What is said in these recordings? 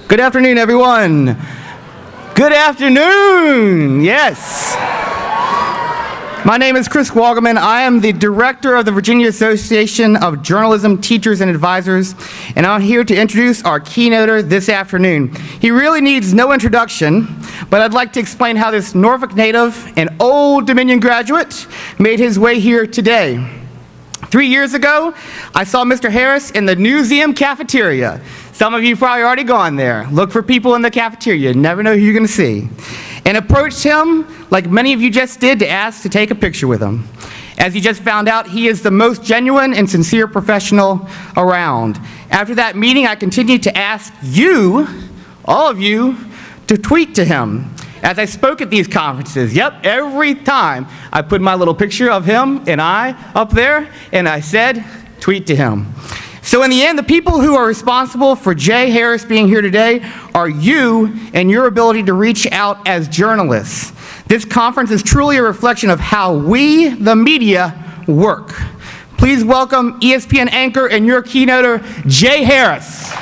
Good afternoon, everyone. Good afternoon, yes. My name is Chris Walgerman. I am the director of the Virginia Association of Journalism Teachers and Advisors, and I'm here to introduce our keynoter this afternoon. He really needs no introduction, but I'd like to explain how this Norfolk native and Old Dominion graduate made his way here today. 3 years ago, I saw Mr. Harris in the museum cafeteria. Some of you probably already gone there. Look for people in the cafeteria. You never know who you're going to see. And approached him, like many of you just did, to ask to take a picture with him. As you just found out, he is the most genuine and sincere professional around. After that meeting, I continued to ask you, all of you, to tweet to him. As I spoke at these conferences, every time I put my little picture of him and I up there, and I said, tweet to him. So in the end, the people who are responsible for Jay Harris being here today are you and your ability to reach out as journalists. This conference is truly a reflection of how we, the media, work. Please welcome ESPN anchor and your keynoter, Jay Harris.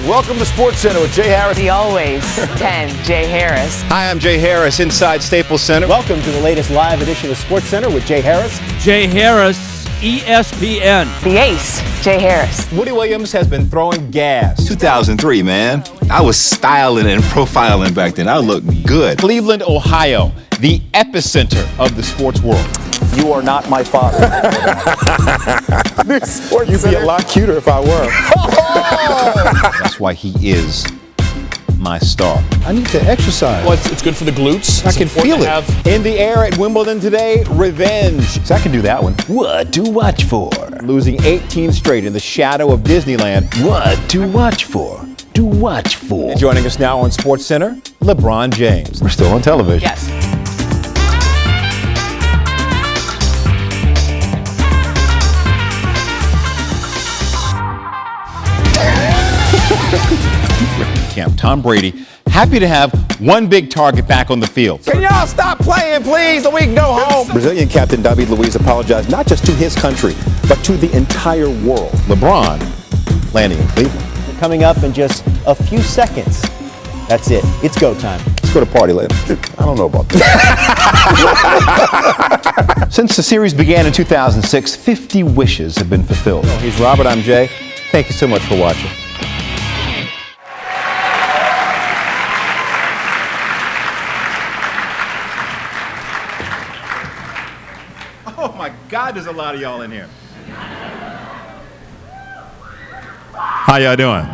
Welcome to SportsCenter with Jay Harris. The always 10, Jay Harris. Hi, I'm Jay Harris inside Staples Center. Welcome to the latest live edition of SportsCenter with Jay Harris. Jay Harris, ESPN. The ace, Jay Harris. Woody Williams has been throwing gas. 2003, man. I was styling and profiling back then. I looked good. Cleveland, Ohio, the epicenter of the sports world. You are not my father. You'd be a lot cuter if I were. That's why he is my star. I need to exercise. Well, it's good for the glutes. I can feel it. In the air at Wimbledon today, revenge. So I can do that one. What to watch for? Losing 18 straight in the shadow of Disneyland. What to watch for? To watch for. And joining us now on SportsCenter, LeBron James. We're still on television. Yes. Camp Tom Brady, happy to have one big target back on the field. Can y'all stop playing, please, so we can go home? Brazilian captain David Luiz apologized not just to his country, but to the entire world. LeBron landing in Cleveland. Coming up in just a few seconds. That's it. It's go time. Let's go to party later. I don't know about that. Since the series began in 2006, 50 wishes have been fulfilled. He's Robert, I'm Jay. Thank you so much for watching. Oh my God, there's a lot of y'all in here. How y'all doing?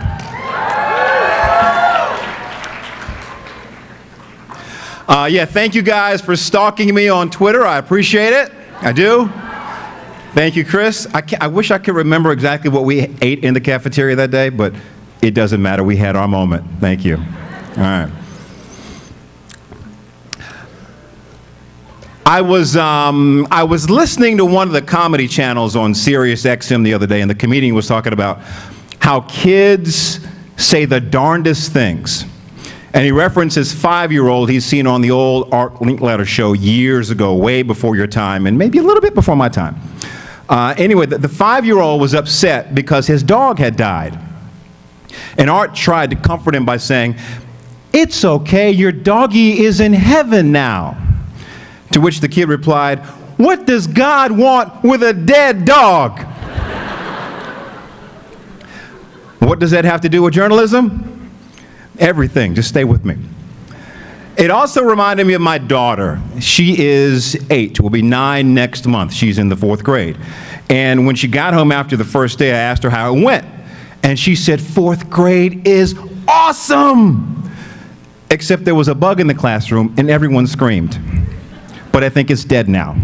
Thank you guys for stalking me on Twitter. I appreciate it. I do. Thank you, Chris. I wish I could remember exactly what we ate in the cafeteria that day, but it doesn't matter. We had our moment. Thank you. All right. I was listening to one of the comedy channels on Sirius XM the other day, and the comedian was talking about how kids say the darndest things. And he referenced his 5-year-old he's seen on the old Art Linkletter show years ago, way before your time, and maybe a little bit before my time. Anyway, the 5-year-old was upset because his dog had died. And Art tried to comfort him by saying, "It's okay, your doggy is in heaven now." To which the kid replied, "What does God want with a dead dog?" What does that have to do with journalism? Everything. Just stay with me. It also reminded me of my daughter. She is 8, will be 9 next month. She's in the 4th grade. And when she got home after the first day, I asked her how it went. And she said, "4th grade is awesome!" Except there was a bug in the classroom and everyone screamed. But I think it's dead now.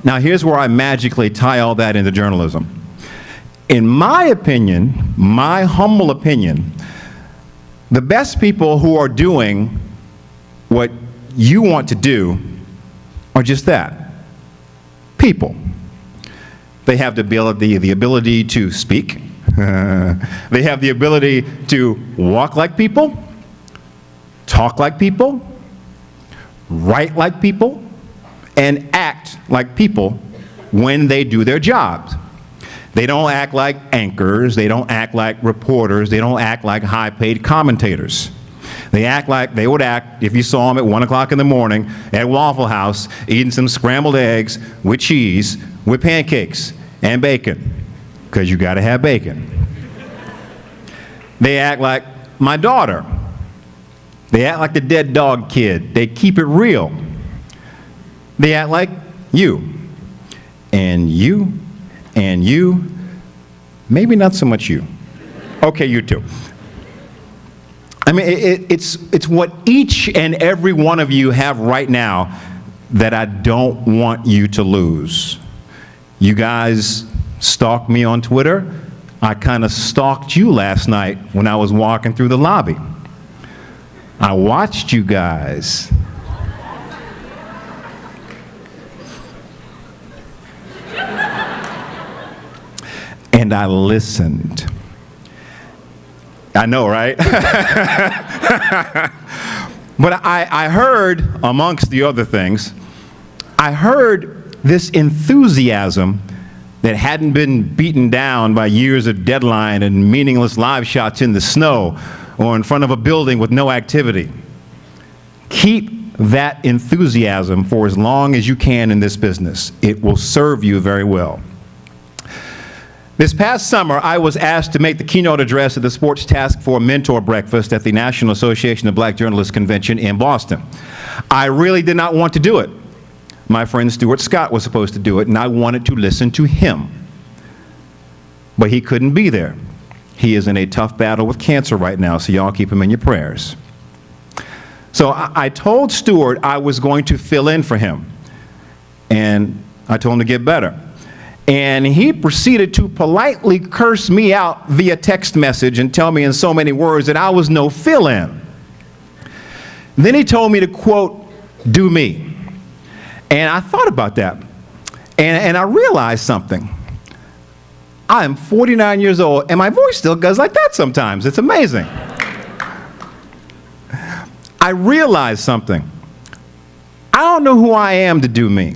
Now here's where I magically tie all that into journalism. In my opinion, my humble opinion, the best people who are doing what you want to do are just that, people. They have the ability to speak. They have the ability to walk like people, talk like people, write like people, and act like people when they do their jobs. They don't act like anchors. They don't act like reporters. They don't act like high-paid commentators. They act like they would act if you saw them at 1 o'clock in the morning at Waffle House eating some scrambled eggs with cheese with pancakes and bacon, because you got to have bacon. They act like my daughter. They act like the dead dog kid. They keep it real. They act like you, and you, and you, maybe not so much you. Okay, you too. I mean, it's what each and every one of you have right now that I don't want you to lose. You guys stalk me on Twitter. I kind of stalked you last night when I was walking through the lobby. I watched you guys. And I listened. I know, right? But I heard, amongst the other things, I heard this enthusiasm that hadn't been beaten down by years of deadline and meaningless live shots in the snow or in front of a building with no activity. Keep that enthusiasm for as long as you can in this business. It will serve you very well. This past summer, I was asked to make the keynote address at the Sports Task Force Mentor Breakfast at the National Association of Black Journalists Convention in Boston. I really did not want to do it. My friend Stuart Scott was supposed to do it, and I wanted to listen to him. But he couldn't be there. He is in a tough battle with cancer right now, so y'all keep him in your prayers. So I told Stuart I was going to fill in for him, and I told him to get better. And he proceeded to politely curse me out via text message and tell me in so many words that I was no fill-in. Then he told me to, quote, do me. And I thought about that. And I realized something. I am 49 years old, and my voice still goes like that sometimes. It's amazing. I realized something. I don't know who I am to do me.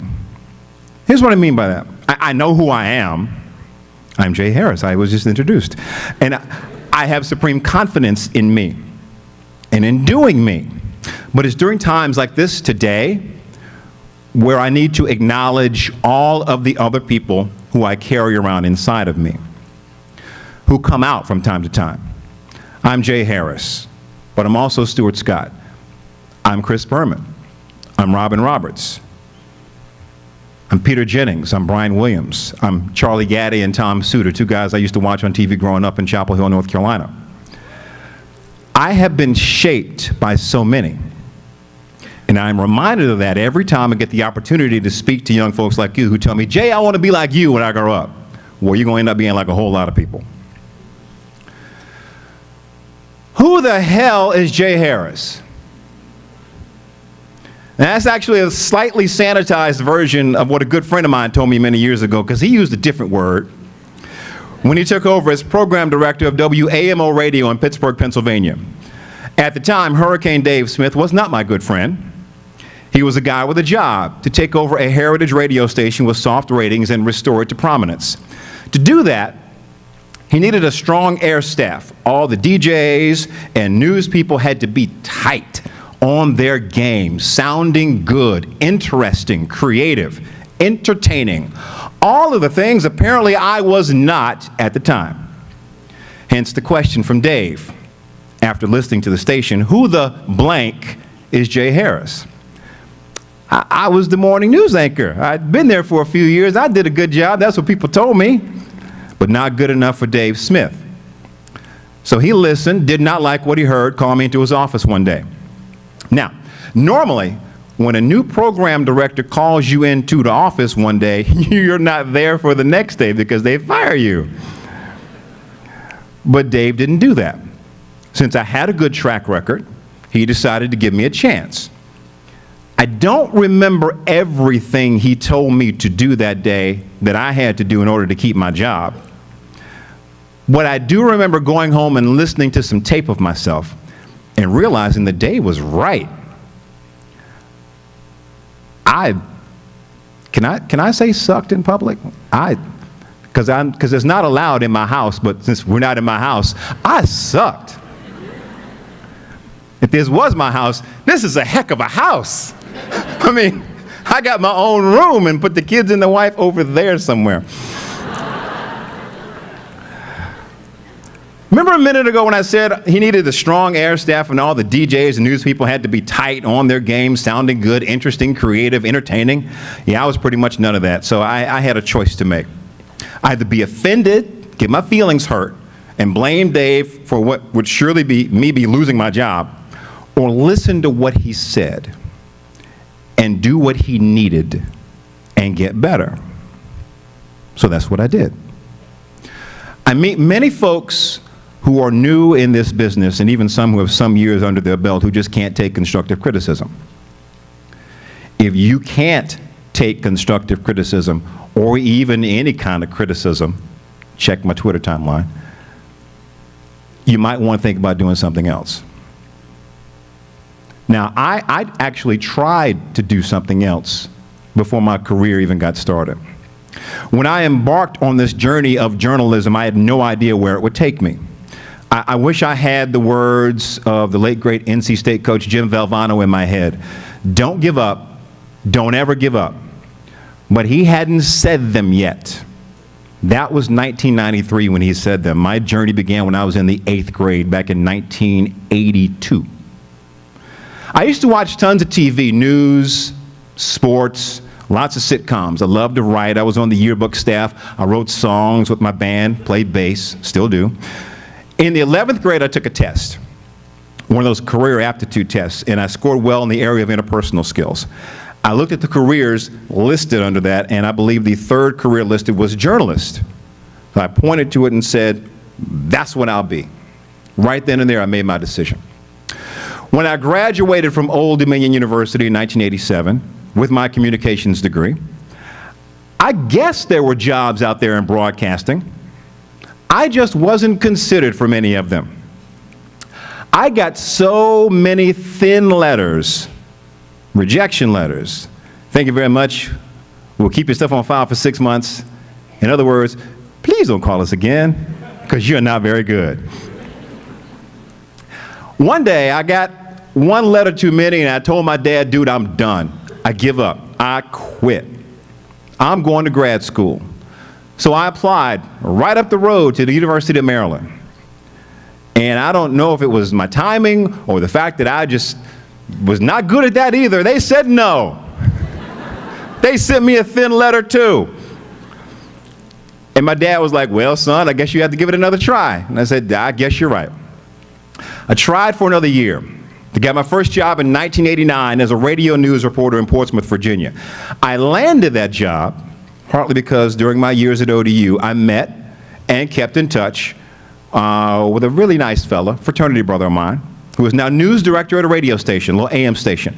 Here's what I mean by that. I know who I am. I'm Jay Harris. I was just introduced. And I have supreme confidence in me and in doing me. But it's during times like this today where I need to acknowledge all of the other people who I carry around inside of me, who come out from time to time. I'm Jay Harris, but I'm also Stuart Scott. I'm Chris Berman. I'm Robin Roberts. I'm Peter Jennings. I'm Brian Williams. I'm Charlie Gaddy and Tom Suter, two guys I used to watch on TV growing up in Chapel Hill, North Carolina. I have been shaped by so many. And I'm reminded of that every time I get the opportunity to speak to young folks like you who tell me, Jay, I want to be like you when I grow up. Well, you're going to end up being like a whole lot of people. Who the hell is Jay Harris? And that's actually a slightly sanitized version of what a good friend of mine told me many years ago, because he used a different word when he took over as program director of WAMO Radio in Pittsburgh, Pennsylvania. At the time, Hurricane Dave Smith was not my good friend. He was a guy with a job to take over a heritage radio station with soft ratings and restore it to prominence. To do that, he needed a strong air staff. All the DJs and news people had to be tight on their game, sounding good, interesting, creative, entertaining. All of the things apparently I was not at the time. Hence the question from Dave, after listening to the station, who the blank is Jay Harris? I was the morning news anchor. I'd been there for a few years. I did a good job. That's what people told me, but not good enough for Dave Smith. So he listened, did not like what he heard, called me into his office one day. Now, normally, when a new program director calls you into the office one day, you're not there for the next day because they fire you. But Dave didn't do that. Since I had a good track record, he decided to give me a chance. I don't remember everything he told me to do that day that I had to do in order to keep my job. But I do remember going home and listening to some tape of myself and realizing that Dave was right. Can I say sucked in public? I because it's not allowed in my house, but since we're not in my house, I sucked. If this was my house, this is a heck of a house. I mean, I got my own room and put the kids and the wife over there somewhere. Remember a minute ago when I said he needed a strong air staff and all the DJs and news people had to be tight on their game, sounding good, interesting, creative, entertaining? Yeah, I was pretty much none of that, so I had a choice to make. Either be offended, get my feelings hurt, and blame Dave for what would surely be me losing my job, or listen to what he said and do what he needed and get better. So that's what I did. I meet many folks who are new in this business, and even some who have some years under their belt, who just can't take constructive criticism. If you can't take constructive criticism, or even any kind of criticism, check my Twitter timeline, you might want to think about doing something else. Now, I actually tried to do something else before my career even got started. When I embarked on this journey of journalism, I had no idea where it would take me. I wish I had the words of the late, great NC State coach Jim Valvano in my head. Don't give up. Don't ever give up. But he hadn't said them yet. That was 1993 when he said them. My journey began when I was in the 8th grade back in 1982. I used to watch tons of TV, news, sports, lots of sitcoms. I loved to write. I was on the yearbook staff. I wrote songs with my band, played bass, still do. In the 11th grade, I took a test, one of those career aptitude tests, and I scored well in the area of interpersonal skills. I looked at the careers listed under that, and I believe the third career listed was journalist. So I pointed to it and said, that's what I'll be. Right then and there, I made my decision. When I graduated from Old Dominion University in 1987 with my communications degree, I guess there were jobs out there in broadcasting. I just wasn't considered for many of them. I got so many thin letters, rejection letters. Thank you very much. We'll keep your stuff on file for 6 months. In other words, please don't call us again, because you're not very good. One day, I got one letter too many, and I told my dad, dude, I'm done. I give up. I quit. I'm going to grad school. So I applied right up the road to the University of Maryland. And I don't know if it was my timing or the fact that I just was not good at that either. They said no. They sent me a thin letter too. And my dad was like, well, son, I guess you have to give it another try. And I said, I guess you're right. I tried for another year. I got my first job in 1989 as a radio news reporter in Portsmouth, Virginia. I landed that job partly because during my years at ODU, I met and kept in touch with a really nice fella, fraternity brother of mine, who is now news director at a radio station, a little AM station.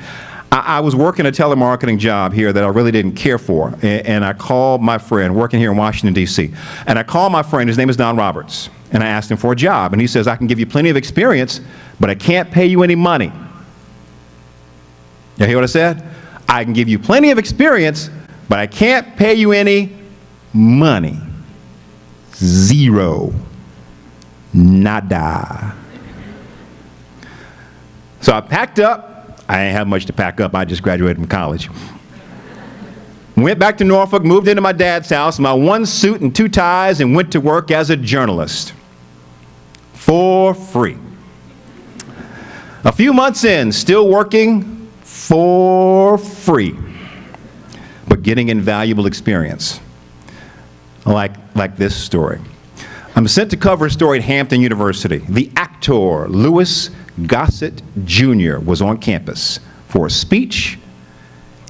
I was working a telemarketing job here that I really didn't care for, and I called my friend, working here in Washington, D.C., and I called my friend, his name is Don Roberts, and I asked him for a job, and he says, I can give you plenty of experience, but I can't pay you any money. You hear what I said? I can give you plenty of experience, but I can't pay you any money. Zero. Nada. So I packed up. I didn't have much to pack up. I just graduated from college. Went back to Norfolk, moved into my dad's house, my one suit and 2 ties, and went to work as a journalist. For free. A few months in, still working for free, but getting invaluable experience. Like this story. I'm sent to cover a story at Hampton University. The actor, Louis Gossett Jr., was on campus for a speech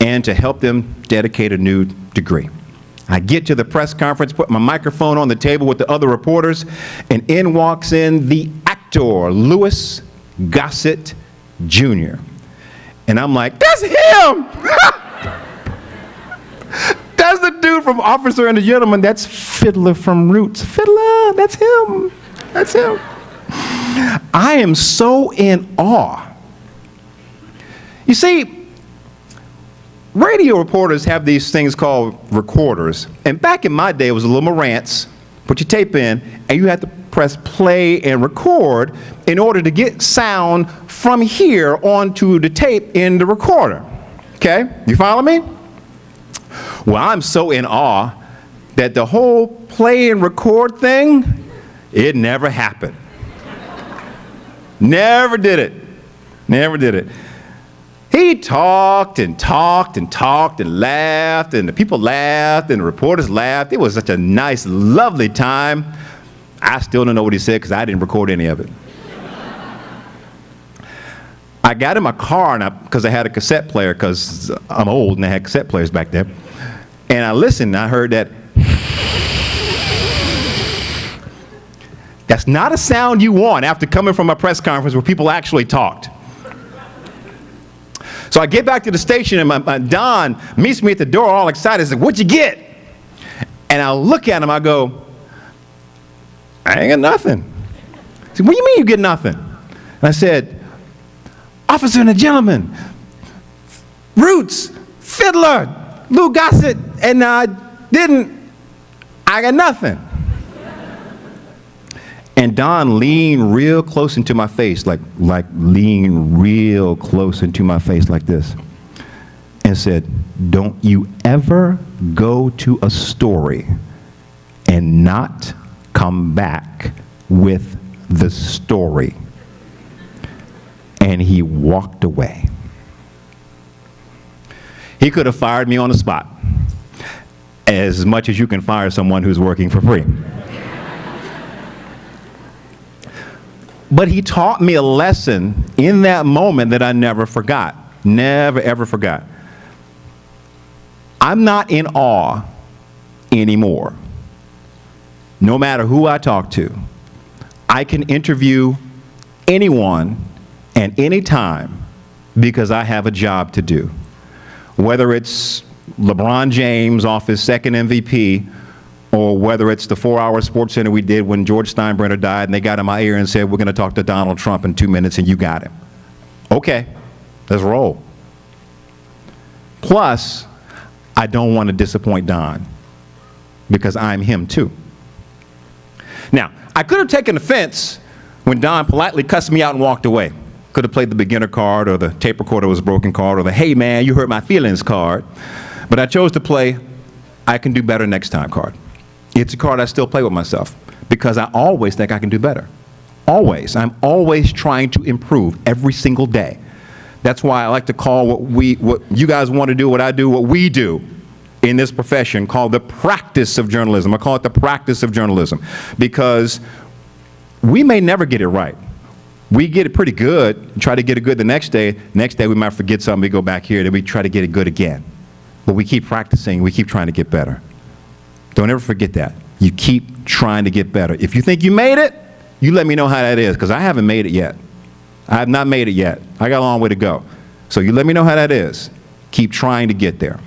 and to help them dedicate a new degree. I get to the press conference, put my microphone on the table with the other reporters, and in walks in the actor, Louis Gossett Jr. And I'm like, that's him! That's the dude from Officer and the Gentleman. That's Fiddler from Roots. Fiddler, that's him. That's him. I am so in awe. You see, radio reporters have these things called recorders. And back in my day, it was a little Marantz. Put your tape in, and you had to press play and record in order to get sound from here onto the tape in the recorder. Okay? You follow me? Well, I'm so in awe that the whole play and record thing, it never happened. Never did it. Never did it. He talked and talked and talked and laughed, and the people laughed, and the reporters laughed. It was such a nice, lovely time. I still don't know what he said because I didn't record any of it. I got in my car because I had a cassette player, because I'm old and they had cassette players back there. And I listened, and I heard that. That's not a sound you want after coming from a press conference where people actually talked. So I get back to the station, and my Don meets me at the door all excited. He's like, "What'd you get?" And I look at him, I go, "I ain't got nothing." He said, "What do you mean you get nothing?" And I said, "Officer and a gentleman, Roots, Fiddler, Lou Gossett, and I got nothing." And Don leaned real close into my face, like leaned real close into my face like this, and said, "Don't you ever go to a story and not come back with the story." And he walked away. He could have fired me on the spot, as much as you can fire someone who's working for free. But he taught me a lesson in that moment that I never forgot. Never, ever forgot. I'm not in awe anymore. No matter who I talk to, I can interview anyone and anytime because I have a job to do. Whether it's LeBron James off his second MVP, or whether it's the 4-hour Sports Center we did when George Steinbrenner died, and they got in my ear and said, "We're going to talk to Donald Trump in 2 minutes," and you got him. Okay, let's roll. Plus, I don't want to disappoint Don, because I'm him too. Now, I could have taken offense when Don politely cussed me out and walked away. Could have played the beginner card, or the tape recorder was broken card, or the "hey man, you hurt my feelings" card. But I chose to play "I can do better next time" card. It's a card I still play with myself because I always think I can do better. Always. I'm always trying to improve every single day. That's why I like to call what you guys want to do, what I do, what we do in this profession, called the practice of journalism. I call it the practice of journalism because we may never get it right. We get it pretty good, try to get it good the next day. Next day we might forget something, we go back here, then we try to get it good again. But we keep practicing, we keep trying to get better. Don't ever forget that. You keep trying to get better. If you think you made it, you let me know how that is, because I haven't made it yet. I have not made it yet. I got a long way to go. So you let me know how that is. Keep trying to get there.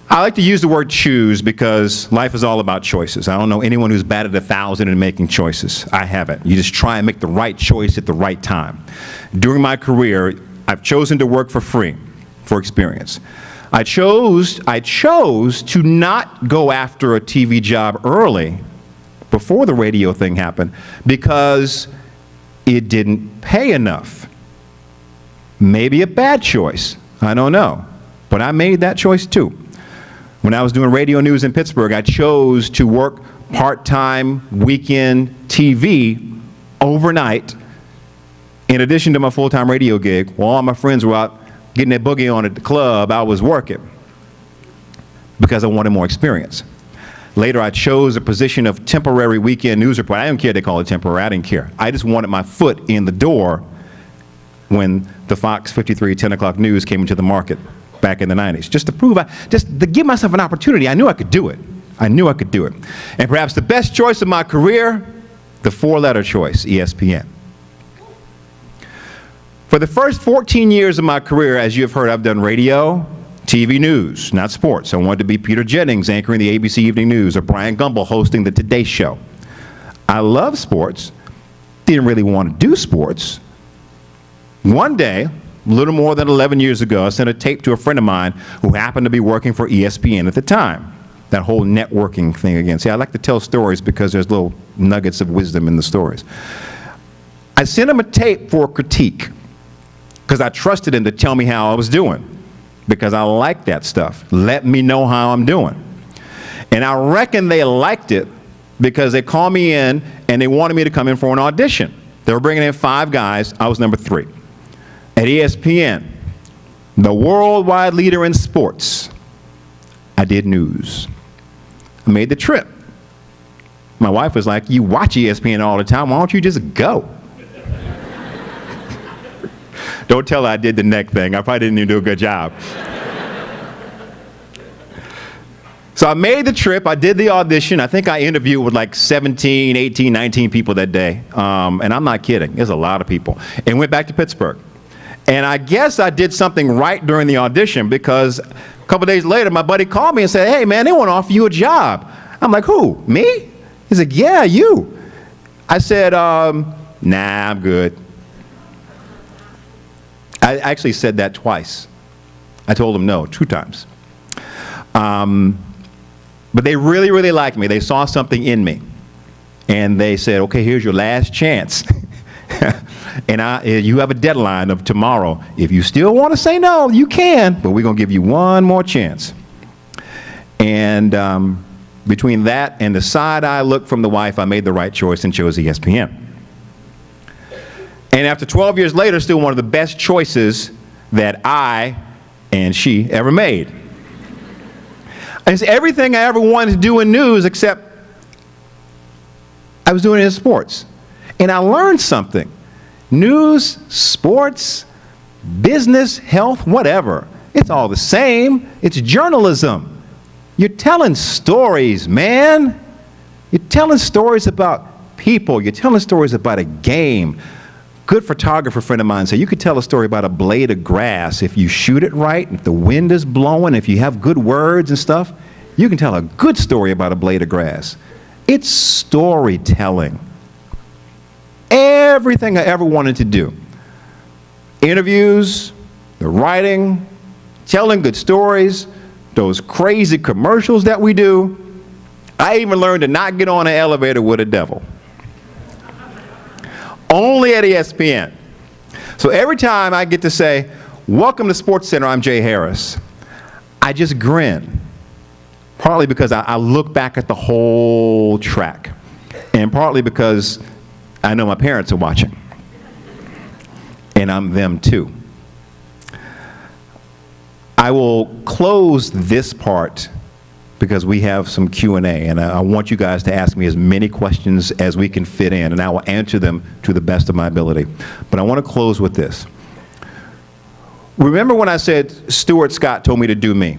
I like to use the word choose because life is all about choices. I don't know anyone who's batted 1,000 in making choices. I haven't. You just try and make the right choice at the right time. During my career, I've chosen to work for free for experience. I chose to not go after a TV job early before the radio thing happened because it didn't pay enough. Maybe a bad choice. I don't know. But I made that choice too. When I was doing radio news in Pittsburgh, I chose to work part-time weekend TV overnight in addition to my full-time radio gig. While all my friends were out getting their boogie on at the club, I was working because I wanted more experience. Later, I chose a position of temporary weekend news reporter. I didn't care they call it temporary. I didn't care. I just wanted my foot in the door when the Fox 53 10 o'clock news came into the market back in the 90s. Just to prove, just to give myself an opportunity. I knew I could do it. I knew I could do it. And perhaps the best choice of my career, the 4-letter choice, ESPN. For the first 14 years of my career, as you have heard, I've done radio, TV news, not sports. I wanted to be Peter Jennings anchoring the ABC Evening News or Brian Gumbel hosting the Today Show. I love sports, didn't really want to do sports. One day, a little more than 11 years ago, I sent a tape to a friend of mine who happened to be working for ESPN at the time. That whole networking thing again. See, I like to tell stories because there's little nuggets of wisdom in the stories. I sent him a tape for critique because I trusted him to tell me how I was doing, because I like that stuff. Let me know how I'm doing. And I reckon they liked it because they called me in and they wanted me to come in for an audition. They were bringing in 5 guys. I was number 3. At ESPN, the worldwide leader in sports, I did news. I made the trip. My wife was like, you watch ESPN all the time, why don't you just go? Don't tell her I did the neck thing. I probably didn't even do a good job. So I made the trip. I did the audition. I think I interviewed with like 17, 18, 19 people that day. And I'm not kidding. There's a lot of people. And went back to Pittsburgh. And I guess I did something right during the audition, because a couple days later, my buddy called me and said, hey, man, they want to offer you a job. I'm like, who? Me? He's like, yeah, you. I said, nah, I'm good. I actually said that twice. I told them no 2 times. But they really, really liked me. They saw something in me. And they said, okay, here's your last chance. And you have a deadline of tomorrow. If you still want to say no, you can, but we're going to give you one more chance. And between that and the side-eye look from the wife, I made the right choice and chose ESPN. And after 12 years later, still one of the best choices that I and she ever made. It's everything I ever wanted to do in news, except I was doing it in sports. And I learned something. News, sports, business, health, whatever. It's all the same. It's journalism. You're telling stories, man. You're telling stories about people. You're telling stories about a game. Good photographer friend of mine said you could tell a story about a blade of grass if you shoot it right, if the wind is blowing, if you have good words and stuff. You can tell a good story about a blade of grass. It's storytelling. Everything I ever wanted to do. Interviews, the writing, telling good stories, those crazy commercials that we do. I even learned to not get on an elevator with a devil. Only at ESPN. So every time I get to say, welcome to Sports Center, I'm Jay Harris, I just grin. Partly because I look back at the whole track. And partly because I know my parents are watching. And I'm them too. I will close this part because we have some Q&A, and I want you guys to ask me as many questions as we can fit in, and I will answer them to the best of my ability. But I want to close with this. Remember when I said Stuart Scott told me to do me?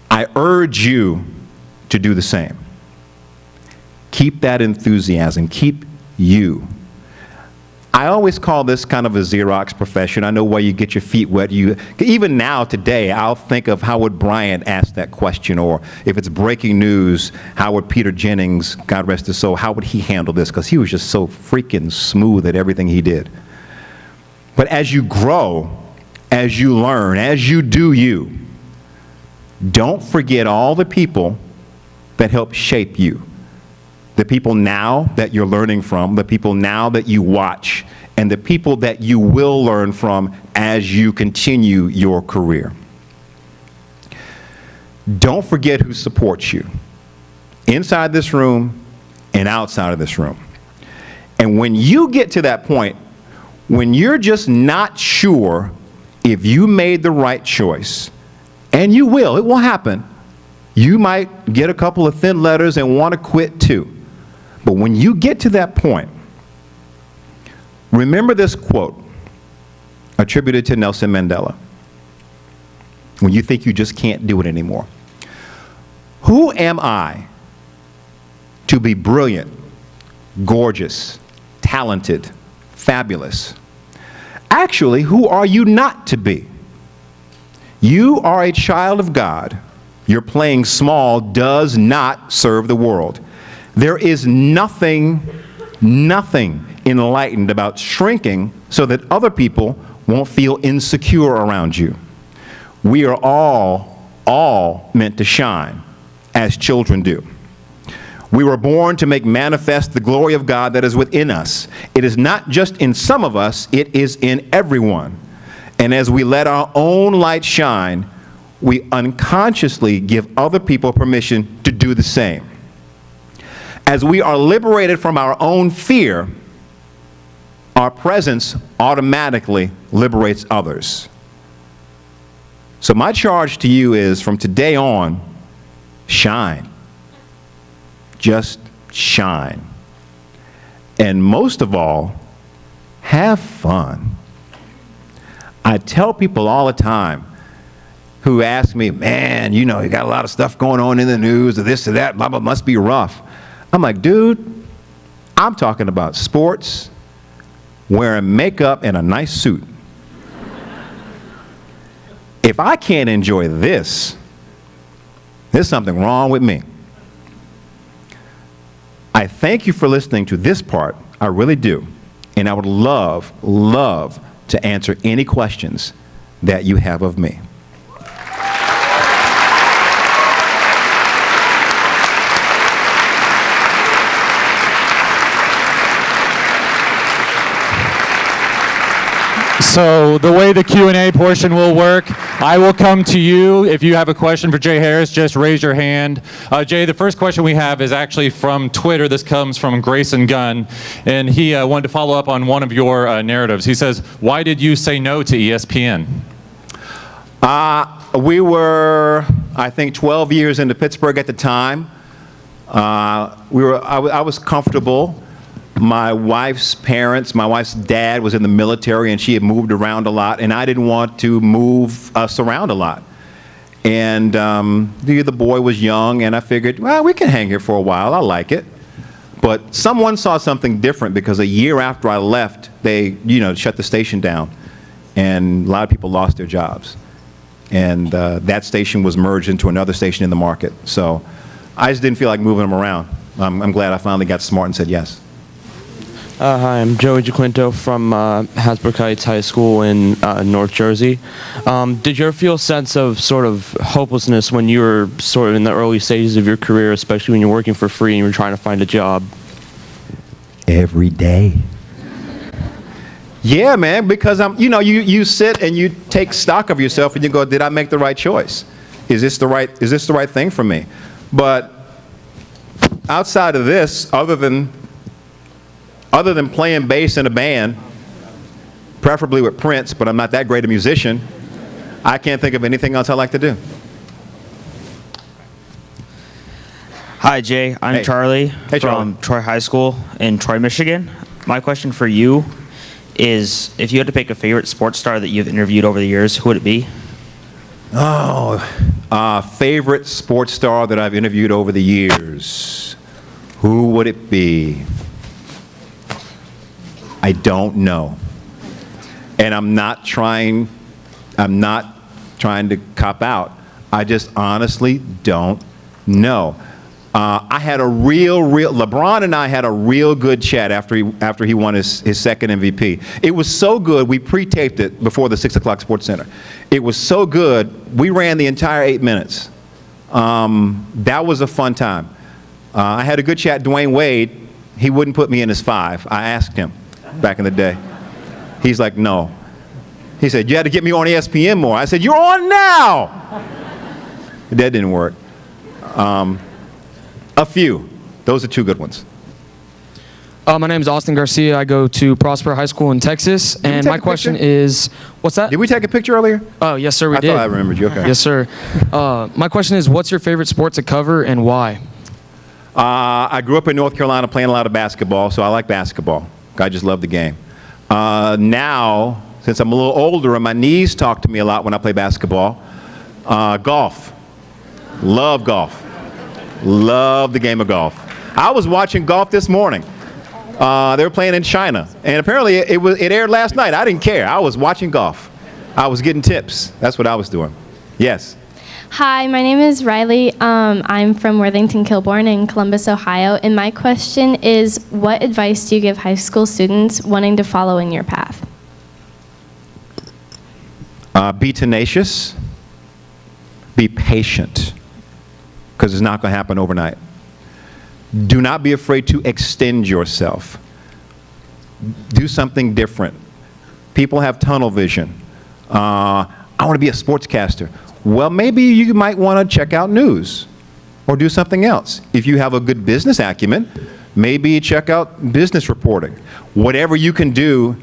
I urge you to do the same. Keep that enthusiasm. Keep you. I always call this kind of a Xerox profession. I know where you get your feet wet. Even now, today, I'll think of how would Bryant ask that question, or if it's breaking news, how would Peter Jennings, God rest his soul, how would he handle this? Because he was just so freaking smooth at everything he did. But as you grow, as you learn, as you do you, don't forget all the people that help shape you. The people now that you're learning from, the people now that you watch, and the people that you will learn from as you continue your career. Don't forget who supports you, inside this room and outside of this room. And when you get to that point, when you're just not sure if you made the right choice, and you will, it will happen, you might get a couple of thin letters and want to quit too. But when you get to that point, remember this quote attributed to Nelson Mandela. When you think you just can't do it anymore. Who am I to be brilliant, gorgeous, talented, fabulous? Actually, who are you not to be? You are a child of God. Your playing small does not serve the world. There is nothing enlightened about shrinking so that other people won't feel insecure around you. We are all meant to shine, as children do. We were born to make manifest the glory of God that is within us. It is not just in some of us, it is in everyone. And as we let our own light shine, we unconsciously give other people permission to do the same. As we are liberated from our own fear, our presence automatically liberates others. So my charge to you is, from today on, shine. Just shine. And most of all, have fun. I tell people all the time who ask me, man, you know, you got a lot of stuff going on in the news, or this or that, blah, blah, must be rough. I'm like, dude, I'm talking about sports, wearing makeup and a nice suit. If I can't enjoy this, there's something wrong with me. I thank you for listening to this part. I really do. And I would love to answer any questions that you have of me. So the way the Q&A portion will work, I will come to you. If you have a question for Jay Harris, just raise your hand. Jay, the first question we have is actually from Twitter. This comes from Grayson Gunn, and he wanted to follow up on one of your narratives. He says, why did you say no to ESPN? We were, I think, 12 years into Pittsburgh at the time. I was comfortable. My wife's parents, my wife's dad was in the military, and she had moved around a lot, and I didn't want to move us around a lot. And the boy was young, and I figured, well, we can hang here for a while. I like it. But someone saw something different, because a year after I left, they, shut the station down, and a lot of people lost their jobs. And that station was merged into another station in the market. So I just didn't feel like moving them around. I'm glad I finally got smart and said yes. Hi, I'm Joey Jaquinto from Hasbrook Heights High School in North Jersey. Did you ever feel a sense of sort of hopelessness when you were sort of in the early stages of your career, especially when you're working for free and you were trying to find a job? Every day. Yeah, man, because you sit and you take stock of yourself and you go, did I make the right choice? Is this the right thing for me? But outside of this, other than playing bass in a band, preferably with Prince, but I'm not that great a musician, I can't think of anything else I like to do. Hi, Jay. I'm Hey. Charlie Hey, from Charlie. Troy High School in Troy, Michigan. My question for you is, if you had to pick a favorite sports star that you've interviewed over the years, who would it be? Favorite sports star that I've interviewed over the years. Who would it be? I don't know. And I'm not trying to cop out. I just honestly don't know. I had LeBron and I had a real good chat after he won his second MVP. It was so good, we pre-taped it before the 6 o'clock Sports Center. It was so good, we ran the entire 8 minutes. That was a fun time. I had a good chat. Dwayne Wade, he wouldn't put me in his 5. I asked him back in the day. He's like, no. He said, you had to get me on ESPN more. I said, you're on now. That didn't work. A few. Those are 2 good ones. My name is Austin Garcia. I go to Prosper High School in Texas. And my question is, what's that? Did we take a picture earlier? Oh, yes, sir, we did. I thought I remembered you. Okay. Yes, sir. My question is, what's your favorite sport to cover and why? I grew up in North Carolina playing a lot of basketball, so I like basketball. I just love the game. Now, since I'm a little older and my knees talk to me a lot when I play basketball, golf. Love golf. Love the game of golf. I was watching golf this morning. They were playing in China, and apparently it aired last night. I didn't care. I was watching golf. I was getting tips. That's what I was doing. Yes. Hi, my name is Riley. I'm from Worthington Kilbourne in Columbus, Ohio, and my question is, what advice do you give high school students wanting to follow in your path? Be tenacious. Be patient, because it's not going to happen overnight. Do not be afraid to extend yourself. Do something different. People have tunnel vision. I want to be a sportscaster. Well, maybe you might want to check out news or do something else. If you have a good business acumen, maybe check out business reporting. Whatever you can do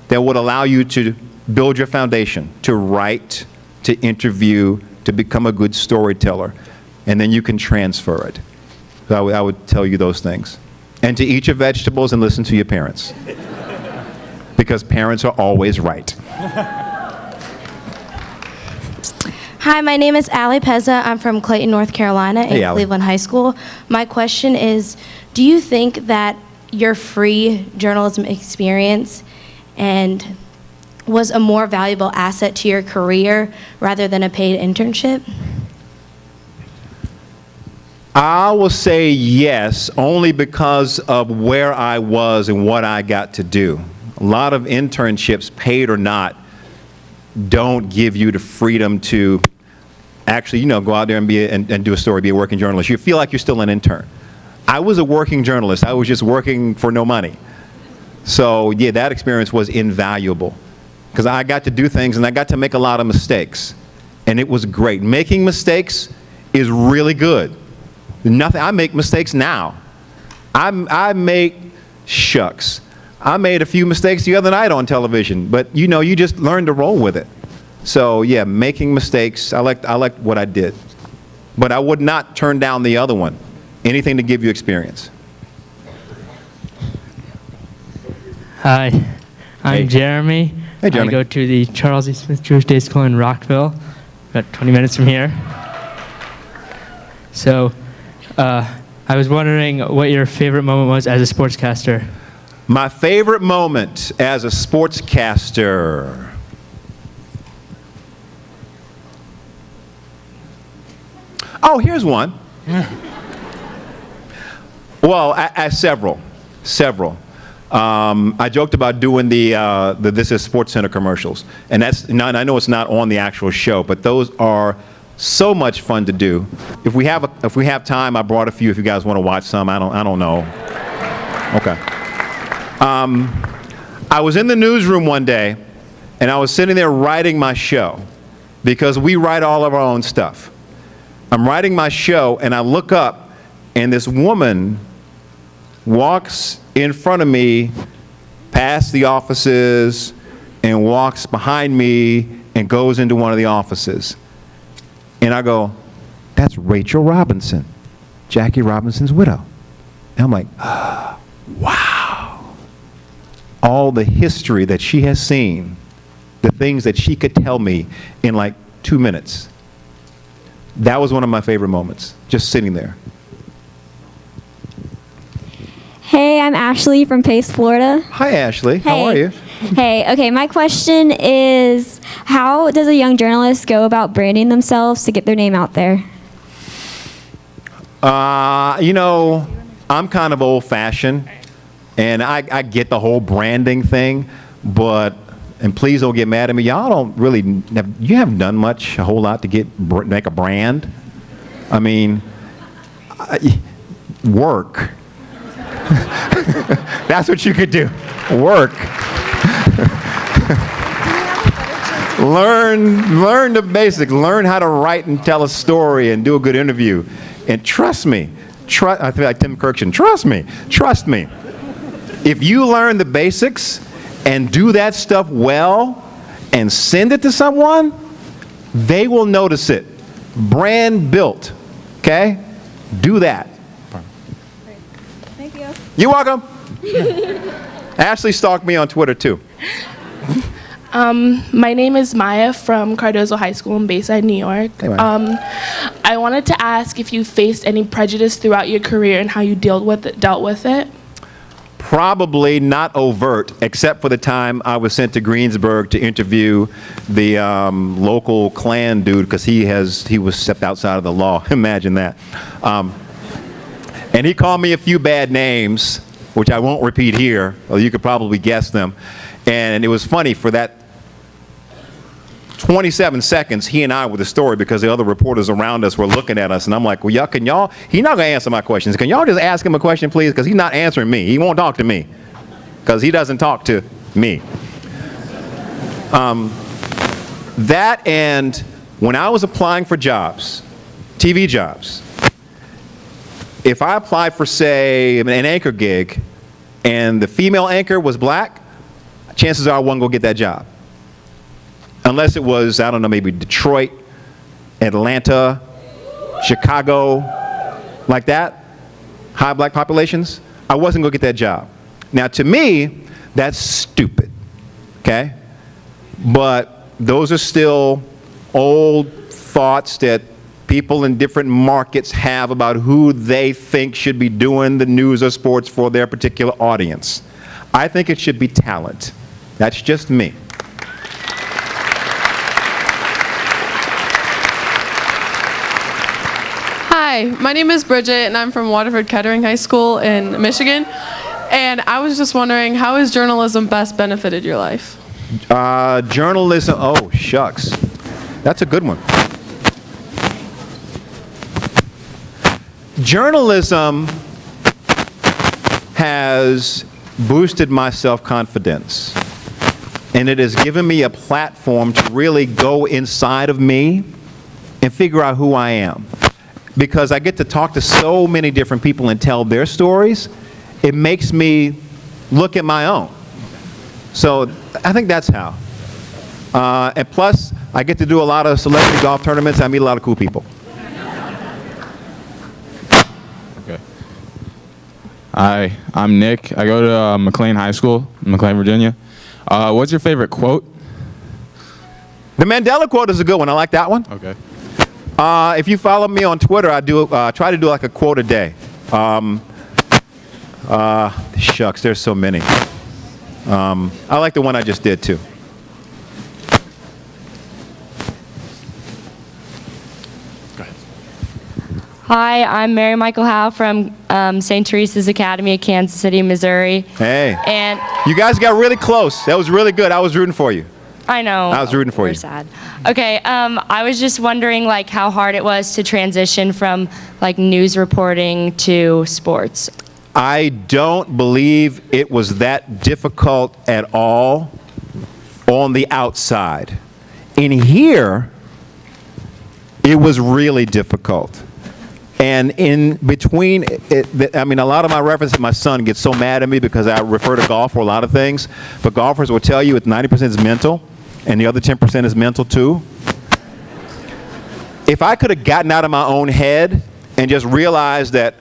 that would allow you to build your foundation, to write, to interview, to become a good storyteller, and then you can transfer it. So I would tell you those things. And to eat your vegetables and listen to your parents. Because parents are always right. Hi, my name is Allie Pezza. I'm from Clayton, North Carolina, in Cleveland High School. My question is, do you think that your free journalism experience and was a more valuable asset to your career rather than a paid internship? I will say yes, only because of where I was and what I got to do. A lot of internships, paid or not, don't give you the freedom to actually, go out there and and do a story, be a working journalist. You feel like you're still an intern. I was a working journalist. I was just working for no money. So yeah, that experience was invaluable because I got to do things and I got to make a lot of mistakes. And it was great. Making mistakes is really good. I make mistakes now. I make shucks. I made a few mistakes the other night on television, but you just learn to roll with it. So yeah, making mistakes, I liked what I did. But I would not turn down the other one. Anything to give you experience. Hi, I'm Jeremy. Hey, Jeremy. I go to the Charles E. Smith Jewish Day School in Rockville, about 20 minutes from here. So, I was wondering what your favorite moment was as a sportscaster. My favorite moment as a sportscaster. Oh, here's one. Well, several. I joked about doing the This Is Sports Center commercials, and I know it's not on the actual show, but those are so much fun to do. If we have time, I brought a few. If you guys want to watch some, I don't know. Okay. I was in the newsroom one day, and I was sitting there writing my show, because we write all of our own stuff. I'm writing my show, and I look up, and this woman walks in front of me, past the offices, and walks behind me, and goes into one of the offices. And I go, that's Rachel Robinson, Jackie Robinson's widow. And I'm like, wow. All the history that she has seen, the things that she could tell me in like 2 minutes. That was one of my favorite moments, just sitting there. Hey, I'm Ashley from Pace, Florida. Hi, Ashley. Hey. How are you? Hey, okay, my question is, how does a young journalist go about branding themselves to get their name out there? I'm kind of old-fashioned, and I get the whole branding thing, and please don't get mad at me, y'all don't really, you haven't done much, a whole lot to make a brand. I mean, work. That's what you could do. Work. Learn the basics. Learn how to write and tell a story and do a good interview. And trust me. I feel like Tim Kirkson. Trust me. If you learn the basics and do that stuff well and send it to someone, they will notice it. Brand built. Okay? Do that. Thank you. You're welcome. Ashley stalked me on Twitter too. My name is Maya from Cardozo High School in Bayside, New York. Hey, Maya. I wanted to ask if you faced any prejudice throughout your career and how you dealt with it. Probably not overt, except for the time I was sent to Greensburg to interview the local Klan dude because he was stepped outside of the law. Imagine that. And he called me a few bad names, which I won't repeat here, or you could probably guess them. And it was funny for that 27 seconds, he and I were the story because the other reporters around us were looking at us. And I'm like, well, y'all, he's not going to answer my questions. Can y'all just ask him a question, please? Because he's not answering me. He won't talk to me because he doesn't talk to me. That and when I was applying for jobs, TV jobs, if I applied for, say, an anchor gig and the female anchor was black, chances are I wasn't going to get that job. Unless it was, I don't know, maybe Detroit, Atlanta, Chicago, like that, high black populations, I wasn't going to get that job. Now, to me, that's stupid, okay? But those are still old thoughts that people in different markets have about who they think should be doing the news or sports for their particular audience. I think it should be talent. That's just me. Hi, my name is Bridget, and I'm from Waterford Kettering High School in Michigan. And I was just wondering, how has journalism best benefited your life? Journalism, oh, shucks. That's a good one. Journalism has boosted my self-confidence, and it has given me a platform to really go inside of me and figure out who I am. Because I get to talk to so many different people and tell their stories, it makes me look at my own. So I think that's how. And plus, I get to do a lot of celebrity golf tournaments. I meet a lot of cool people. Okay. Hi, I'm Nick. I go to McLean High School in McLean, Virginia. What's your favorite quote? The Mandela quote is a good one. I like that one. Okay. If you follow me on Twitter, I do try to do like a quote a day. Shucks, there's so many. I like the one I just did too. Hi, I'm Mary Michael Howe from St. Teresa's Academy of Kansas City, Missouri. Hey. And you guys got really close. That was really good. I was rooting for you. I know. I was rooting for We're you. sad. Okay, I was just wondering like how hard it was to transition from like news reporting to sports. I don't believe it was that difficult at all on the outside. In here, it was really difficult. And in between, I mean, a lot of my references, my son gets so mad at me because I refer to golf for a lot of things, but golfers will tell you it's 90% is mental, and the other 10% is mental too. If I could have gotten out of my own head and just realized that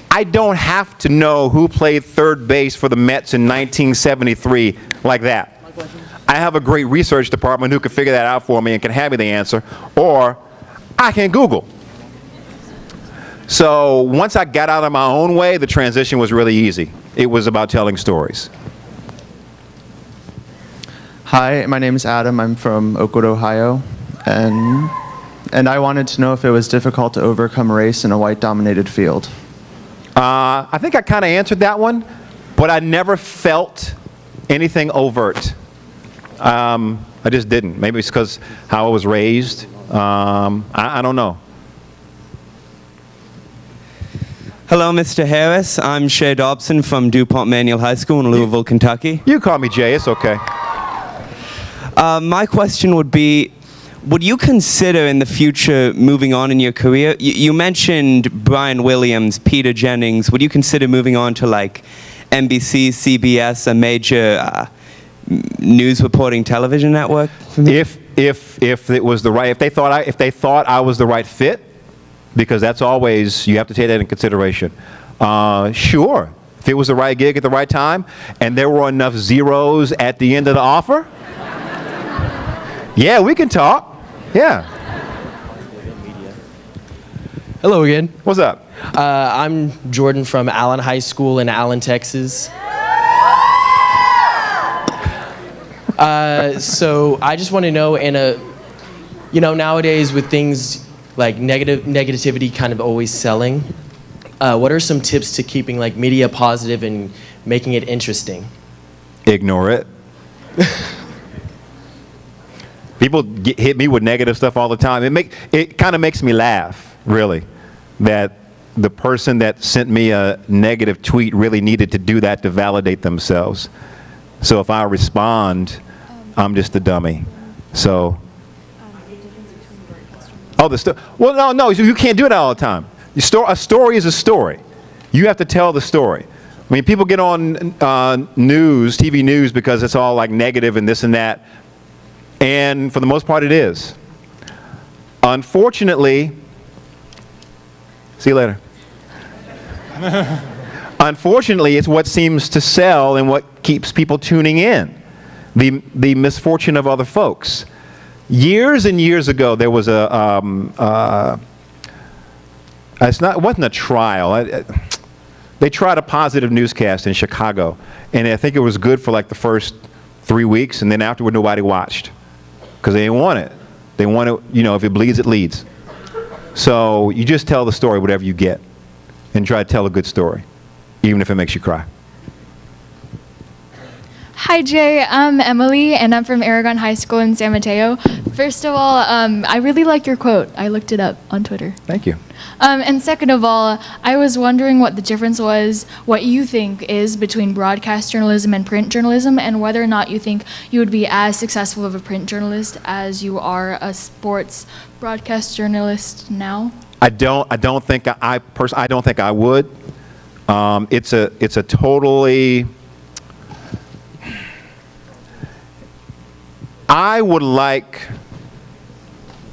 I don't have to know who played third base for the Mets in 1973 like that. I have a great research department who can figure that out for me and can have me the answer, or I can Google. So once I got out of my own way, the transition was really easy. It was about telling stories. Hi, my name is Adam. I'm from Oakwood, Ohio. And I wanted to know if it was difficult to overcome race in a white-dominated field. I think I kind of answered that one, but I never felt anything overt. I just didn't. Maybe it's because how I was raised. I don't know. Hello, Mr. Harris. I'm Shea Dobson from DuPont Manual High School in Louisville, Kentucky. You call me Jay, it's okay. My question would be, would you consider in the future moving on in your career? You mentioned Brian Williams, Peter Jennings. Would you consider moving on to like NBC, CBS, a major news reporting television network? If it was the right, if they thought I was the right fit, because that's always, you have to take that in consideration. Sure, if it was the right gig at the right time, and there were enough zeros at the end of the offer, yeah, we can talk. Yeah. Hello again. What's up? I'm Jordan from Allen High School in Allen, Texas. So I just want to know, nowadays with things like negativity kind of always selling, what are some tips to keeping like media positive and making it interesting? Ignore it. People hit me with negative stuff all the time. It kind of makes me laugh, really, that the person that sent me a negative tweet really needed to do that to validate themselves. So if I respond, I'm just a dummy. So. Oh, well, no, you can't do that all the time. A story is a story. You have to tell the story. I mean, people get on news, TV news, because it's all like negative and this and that. And for the most part, it is. Unfortunately, see you later. Unfortunately, it's what seems to sell and what keeps people tuning in. The misfortune of other folks. Years and years ago, there was it wasn't a trial. They tried a positive newscast in Chicago, and I think it was good for like the first 3 weeks, and then afterward, nobody watched because they didn't want it. They want it, if it bleeds, it leads. So you just tell the story, whatever you get, and try to tell a good story, even if it makes you cry. Hi, Jay. I'm Emily, and I'm from Aragon High School in San Mateo. First of all, I really like your quote. I looked it up on Twitter. Thank you. And second of all, I was wondering what the difference was, what you think is between broadcast journalism and print journalism, and whether or not you think you would be as successful of a print journalist as you are a sports broadcast journalist now. I don't think I would. It's a totally. I would like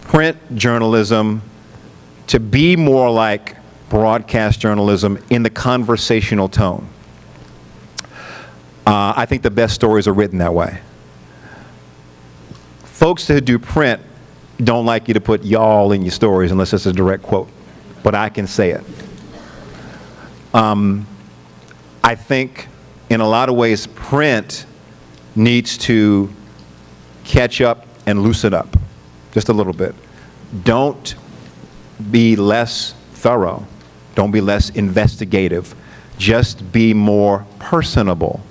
print journalism to be more like broadcast journalism in the conversational tone. I think the best stories are written that way. Folks who do print don't like you to put y'all in your stories unless it's a direct quote, but I can say it. I think in a lot of ways print needs to catch up and loosen up just a little bit. Don't be less thorough. Don't be less investigative. Just be more personable.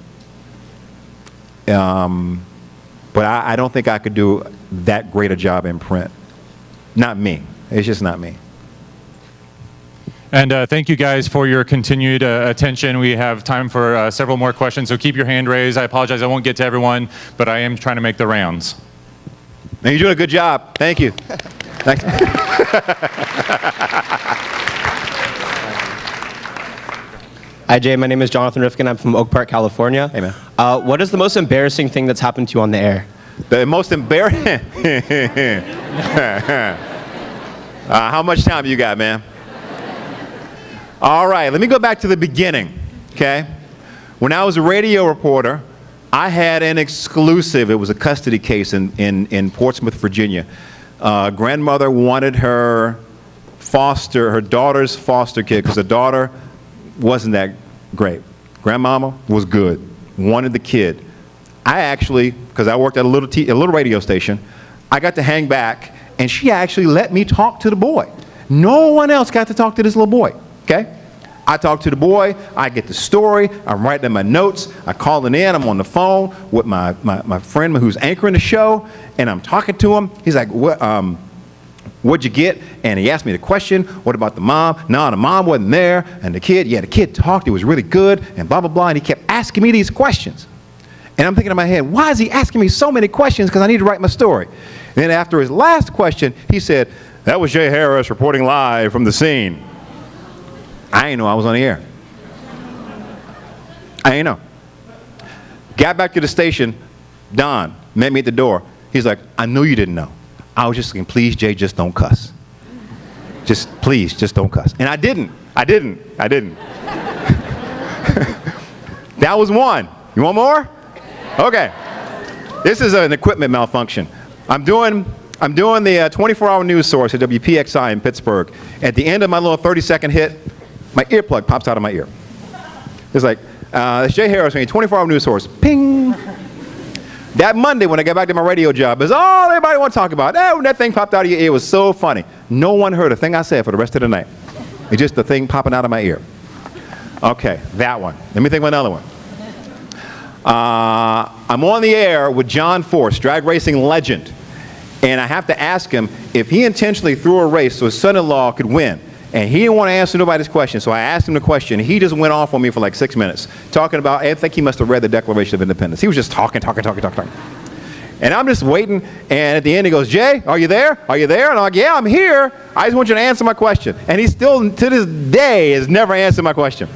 But I don't think I could do that great a job in print. Not me. It's just not me. And thank you guys for your continued attention. We have time for several more questions, so keep your hand raised. I apologize, I won't get to everyone, but I am trying to make the rounds. And you're doing a good job. Thank you. Thank you. Hi, Jay. My name is Jonathan Rifkin. I'm from Oak Park, California. Hey, man. What is the most embarrassing thing that's happened to you on the air? The most embarrassing? How much time you got, man? All right, let me go back to the beginning, okay? When I was a radio reporter, I had an exclusive. It was a custody case in Portsmouth, Virginia. Grandmother wanted her daughter's foster kid, because the daughter wasn't that great. Grandmama was good, wanted the kid. I actually, because I worked at a little radio station, I got to hang back, and she actually let me talk to the boy. No one else got to talk to this little boy. Okay? I talk to the boy, I get the story, I'm writing in my notes, I call it in, I'm on the phone with my friend who's anchoring the show, and I'm talking to him. He's like, what'd you get? And he asked me the question, what about the mom? No, the mom wasn't there, and the kid talked, it was really good, and blah, blah, blah, and he kept asking me these questions. And I'm thinking in my head, why is he asking me so many questions? Because I need to write my story. And then after his last question, he said, that was Jay Harris reporting live from the scene. I didn't know I was on the air. I didn't know. Got back to the station, Don met me at the door. He's like, I knew you didn't know. I was just thinking, please, Jay, just don't cuss. Please, just don't cuss. And I didn't. That was one. You want more? Okay. This is an equipment malfunction. I'm doing the 24-hour news source at WPXI in Pittsburgh. At the end of my little 30-second hit, my earplug pops out of my ear. It's like, it's Jay Harris, 24-hour news source. Ping. That Monday when I got back to my radio job, is all everybody want to talk about. When that thing popped out of your ear, it was so funny. No one heard a thing I said for the rest of the night. It's just the thing popping out of my ear. Okay, that one. Let me think of another one. I'm on the air with John Force, drag racing legend. And I have to ask him if he intentionally threw a race so his son-in-law could win. And he didn't want to answer nobody's question, so I asked him the question. He just went off on me for like 6 minutes, talking about, I think he must have read the Declaration of Independence. He was just talking. And I'm just waiting, and at the end he goes, Jay, are you there? Are you there? And I'm like, yeah, I'm here. I just want you to answer my question. And he still, to this day, has never answered my question.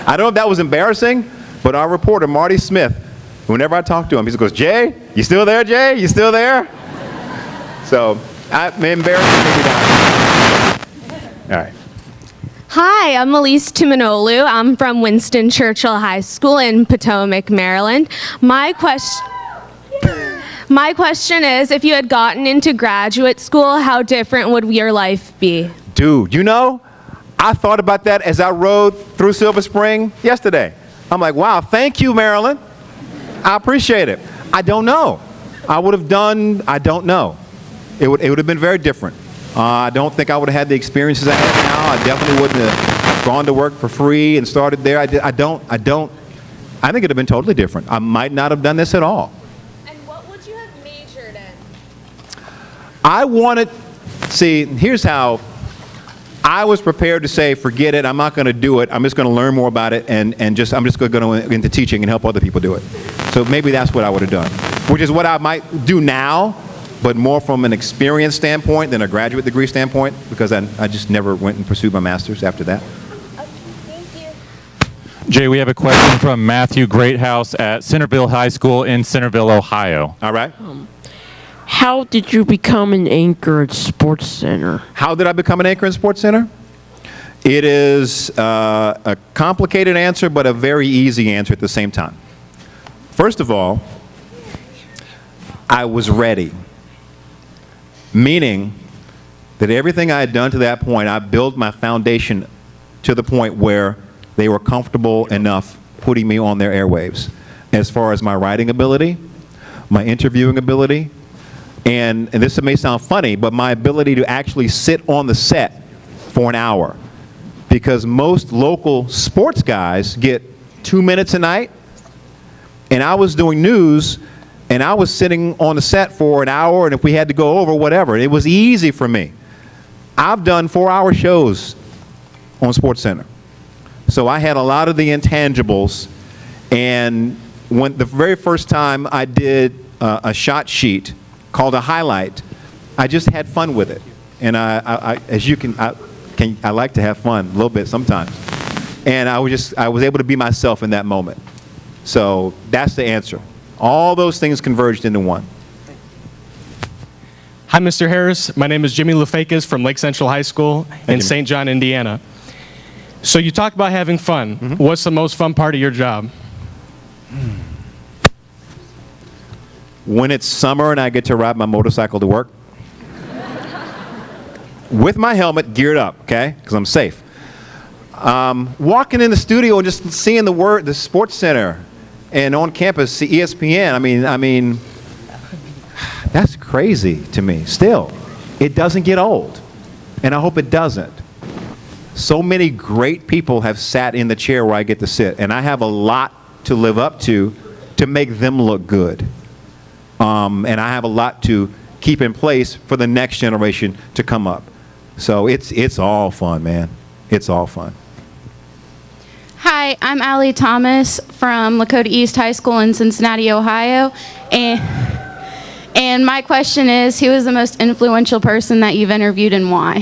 I don't know if that was embarrassing, but our reporter, Marty Smith, whenever I talk to him, he just goes, Jay, you still there, Jay? You still there? So, I'm embarrassed, maybe not. All right. Hi, I'm Elise Tumanolu. I'm from Winston Churchill High School in Potomac, Maryland. My question is, if you had gotten into graduate school, how different would your life be? Dude, you know, I thought about that as I rode through Silver Spring yesterday. I'm like, wow, thank you, Maryland. I appreciate it. I don't know. I don't know. It would have been very different. I don't think I would have had the experiences I have now. I definitely wouldn't have gone to work for free and started there. I think it would have been totally different. I might not have done this at all. And what would you have majored in? Here's how I was prepared to say, forget it, I'm not going to do it. I'm just going to learn more about it and I'm just going to go into teaching and help other people do it. So maybe that's what I would have done, which is what I might do now, but more from an experience standpoint than a graduate degree standpoint, because I just never went and pursued my master's after that. Jay, we have a question from Matthew Greathouse at Centerville High School in Centerville, Ohio. All right. How did you become an anchor at Sports Center? How did I become an anchor in Sports Center? It is a complicated answer, but a very easy answer at the same time. First of all, I was ready. Meaning that everything I had done to that point, I built my foundation to the point where they were comfortable enough putting me on their airwaves. As far as my writing ability, my interviewing ability, and this may sound funny, but my ability to actually sit on the set for an hour. Because most local sports guys get 2 minutes a night, and I was doing news, and I was sitting on the set for an hour, and if we had to go over, whatever. It was easy for me. I've done 4-hour shows on Sports Center. So I had a lot of the intangibles, and when the very first time I did a shot sheet called a highlight, I just had fun with it. And I like to have fun a little bit sometimes. And I was able to be myself in that moment. So that's the answer. All those things converged into one. Hi, Mr. Harris. My name is Jimmy LaFakis from Lake Central High School in St. John, Indiana. So you talk about having fun. Mm-hmm. What's the most fun part of your job? When it's summer and I get to ride my motorcycle to work. With my helmet geared up, okay? Because I'm safe. Walking in the studio and just seeing the Sports Center and on campus, the ESPN. I mean, that's crazy to me. Still, it doesn't get old, and I hope it doesn't. So many great people have sat in the chair where I get to sit, and I have a lot to live up to make them look good. And I have a lot to keep in place for the next generation to come up. So it's all fun, man. It's all fun. Hi, I'm Allie Thomas from Lakota East High School in Cincinnati, Ohio. And my question is, who is the most influential person that you've interviewed and why?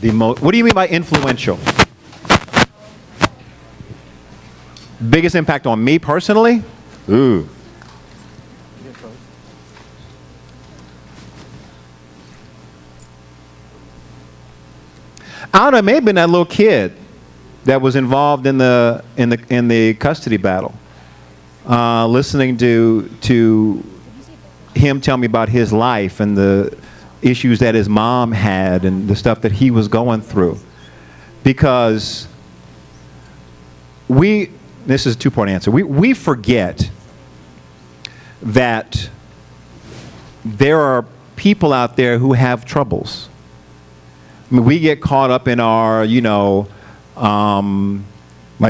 What do you mean by influential? Biggest impact on me personally? Ooh. I don't know, it may have been that little kid that was involved in the custody battle. Listening to him tell me about his life and the issues that his mom had and the stuff that he was going through. Because this is a two-part answer. We forget that there are people out there who have troubles. I mean, we get caught up in our, like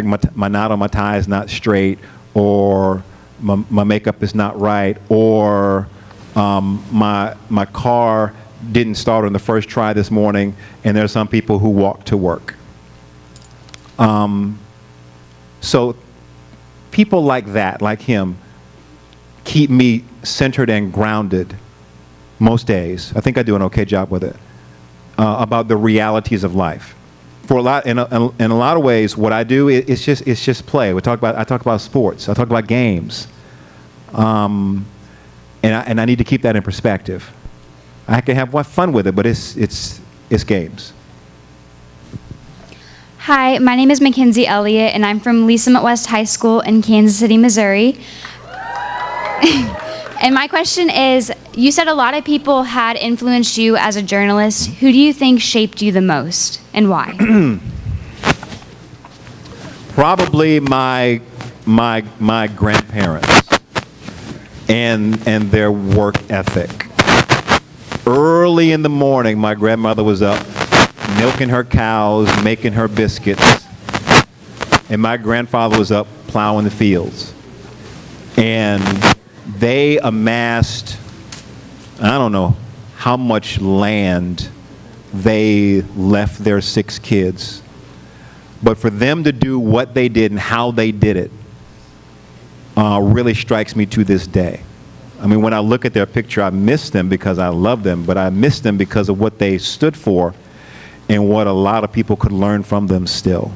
my knot on my tie is not straight, or my makeup is not right, or my car didn't start on the first try this morning, and there are some people who walk to work. So people like that, like him, keep me centered and grounded most days. I think I do an okay job with it, about the realities of life. For a lot, in a lot of ways, what I do it's just play. I talk about sports. I talk about games, and I need to keep that in perspective. I can have fun with it, but it's games. Hi, my name is Mackenzie Elliott, and I'm from Lee Summit West High School in Kansas City, Missouri. And my question is, you said a lot of people had influenced you as a journalist. Who do you think shaped you the most, and why? Probably my grandparents and their work ethic. Early in the morning, my grandmother was up milking her cows, making her biscuits, and my grandfather was up plowing the fields. And they amassed, I don't know how much land they left their 6 kids. But for them to do what they did and how they did it really strikes me to this day. I mean, when I look at their picture, I miss them because I love them, but I miss them because of what they stood for and what a lot of people could learn from them still.